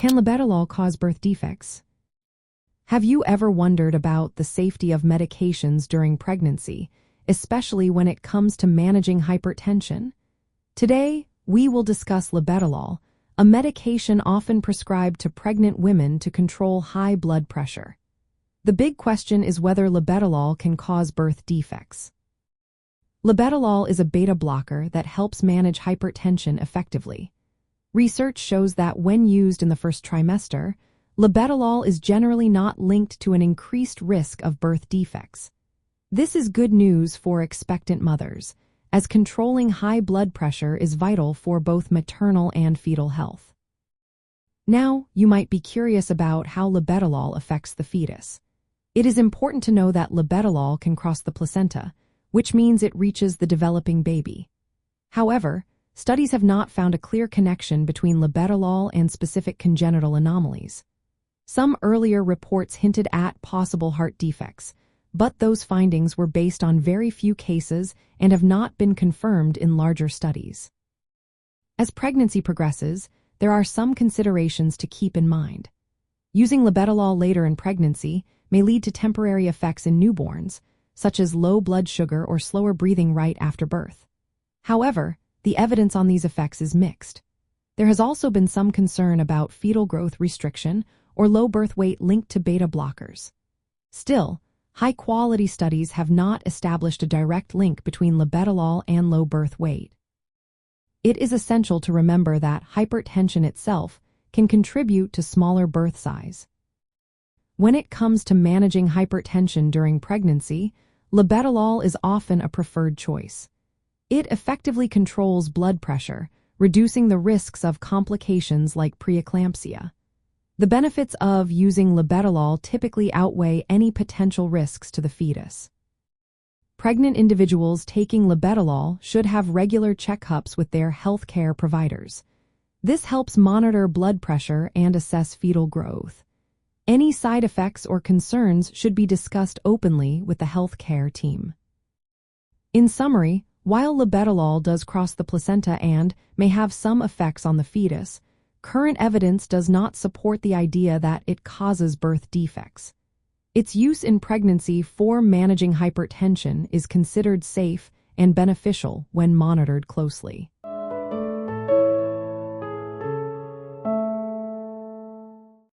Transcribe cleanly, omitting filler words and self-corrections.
Can labetalol cause birth defects? Have you ever wondered about the safety of medications during pregnancy, especially when it comes to managing hypertension? Today, we will discuss labetalol, a medication often prescribed to pregnant women to control high blood pressure. The big question is whether labetalol can cause birth defects. Labetalol is a beta blocker that helps manage hypertension effectively. Research shows that when used in the first trimester, labetalol is generally not linked to an increased risk of birth defects. This is good news for expectant mothers, as controlling high blood pressure is vital for both maternal and fetal health. Now, you might be curious about how labetalol affects the fetus. It is important to know that labetalol can cross the placenta, which means it reaches the developing baby. However, studies have not found a clear connection between labetalol and specific congenital anomalies. Some earlier reports hinted at possible heart defects, but those findings were based on very few cases and have not been confirmed in larger studies. As pregnancy progresses, there are some considerations to keep in mind. Using labetalol later in pregnancy may lead to temporary effects in newborns, such as low blood sugar or slower breathing right after birth. However, the evidence on these effects is mixed. There has also been some concern about fetal growth restriction or low birth weight linked to beta blockers. Still, high-quality studies have not established a direct link between labetalol and low birth weight. It is essential to remember that hypertension itself can contribute to smaller birth size. When it comes to managing hypertension during pregnancy, labetalol is often a preferred choice. It effectively controls blood pressure, reducing the risks of complications like preeclampsia. The benefits of using labetalol typically outweigh any potential risks to the fetus. Pregnant individuals taking labetalol should have regular checkups with their healthcare providers. This helps monitor blood pressure and assess fetal growth. Any side effects or concerns should be discussed openly with the healthcare team. In summary, while labetalol does cross the placenta and may have some effects on the fetus, current evidence does not support the idea that it causes birth defects. Its use in pregnancy for managing hypertension is considered safe and beneficial when monitored closely.